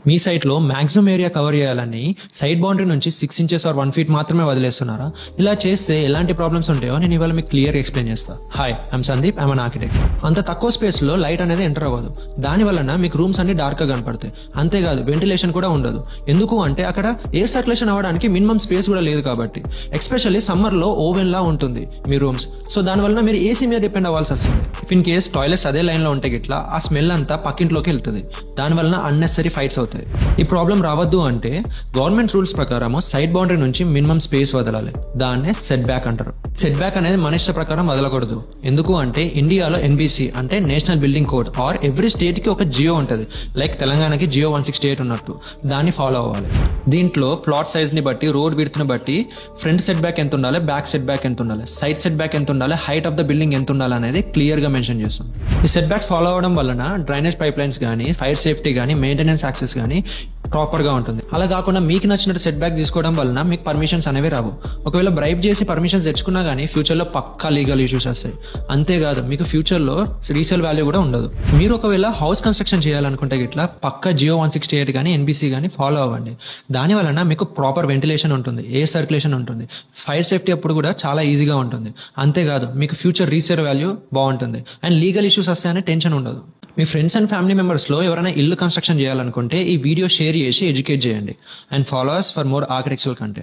మీ సైట్లో maximum area cover చేయాలని side boundary నుంచి 6 ఇంచెస్ ఆర్ 1 ఫీట్ మాత్రమే వదిలేస్తున్నారా? ఇలా చేస్తే ఎలాంటి ప్రాబ్లమ్స్ ఉంటాయో నేను ఇవాళ మీకు క్లియర్ ఎక్స్ప్లెయిన్ చేస్తా. Hi, I'm Sandeep, I'm an architect. అంత తక్కువ స్పేస్లో లైట్ అనేది ఎంటర్ అవ్వదు. దాని వలన మీకు రూమ్స్ అన్ని డార్క్గా కనపడతాయి. అంతేకాదు వెంటిలేషన్ కూడా ఉండదు. ఎందుకు అంటే అక్కడ ఎయిర్ సర్క్యులేషన్ అవ్వడానికి మినిమం స్పేస్ కూడా లేదు కాబట్టి. ఎస్పెషల్లీ సమ్మర్లో ఓవెన్ లా ఉంటుంది మీ రూమ్స్. సో దానివల్ల మీరు ఏసీ మీద డిపెండ్ అవ్వాల్సి వస్తుంది. ఇఫ్ ఇన్ కేస్ టాయిలెట్స్ అదే లైన్లో ఉంటే గిట్లా ఆ స్మెల్ అంతా పక్కింట్లోకి వెళ్తుంది. దానివల్ల అన్నెసరీ ఫైట్స్ అవుతాయి. ఈ ప్రాబ్లం రావద్దు అంటే గవర్నమెంట్ రూల్స్ ప్రకారం సైడ్ బౌండరీ నుంచి మినిమం స్పేస్ వదలాలి. దాన్నే సెట్ బ్యాక్ అంటారు. సెట్ బ్యాక్ అనేది మన ఇష్ట ప్రకారం వదలకూడదు. ఎందుకు అంటే ఇండియాలో ఎన్బిసి అంటే national building code or every state కి ఒక జియో ఉంటుంది. లైక్ తెలంగాణకి జియో 168 ఉన్నట్టు దాన్ని ఫాలో అవ్వాలి. దీంట్లో ప్లాట్ సైజ్ ని బట్టి, రోడ్ విడ్త్ ని బట్టి ఫ్రంట్ సెట్ బ్యాక్ ఎంత ఉండాలి, బ్యాక్ సెట్ బ్యాక్ ఎంత ఉండాలి, సైడ్ సెట్ బ్యాక్ ఎంత ఉండాలి, హైట్ ఆఫ్ ద బిల్డింగ్ ఎంత ఉండాలి అనేది క్లియర్ గా మెన్షన్ చేస్తాం. ఈ సెట్ బ్యాక్స్ ఫాలో అవడం వలన డ్రైనేజ్ పైప్ లైన్స్ కానీ, ఫైర్ సేఫ్టీ కానీ, మెయింటెనెన్స్ యాక్సెస్ కానీ ప్రాపర్ గా ఉంటుంది. అలా కాకుండా మీకు నచ్చినట్టు సెట్ బ్యాక్ తీసుకోవడం వలన మీకు పర్మిషన్స్ అనేవి రావు. ఒకవేళ బ్రైబ్ చేసి పర్మిషన్స్ తెచ్చుకున్నా కానీ ఫ్యూచర్ లో పక్కా లీగల్ ఇష్యూస్ వస్తాయి. అంతేకాదు మీకు ఫ్యూచర్ లో రీసేల్ వాల్యూ కూడా ఉండదు. మీరు ఒకవేళ హౌస్ కన్స్ట్రక్షన్ చేయాలనుకుంటే ఇట్లా పక్కా జియో 168 కానీ, ఎన్బిసి కానీ ఫాలో అవ్వండి. దాని వలన మీకు ప్రాపర్ వెంటిలేషన్ ఉంటుంది, ఎయిర్ సర్క్యులేషన్ ఉంటుంది, ఫైర్ సేఫ్టీ అప్పుడు కూడా చాలా ఈజీగా ఉంటుంది. అంతేకాదు మీకు ఫ్యూచర్ రీసేల్ వాల్యూ బాగుంటుంది అండ్ లీగల్ ఇష్యూస్ వస్తాయనే టెన్షన్ ఉండదు. మీ ఫ్రెండ్స్ అండ్ ఫ్యామిలీ మెంబర్స్లో ఎవరైనా ఇల్లు కన్స్ట్రక్షన్ చేయాలనుకుంటే ఈ వీడియో షేర్ చేసి ఎడ్యుకేట్ చేయండి. And follow us for more architectural content.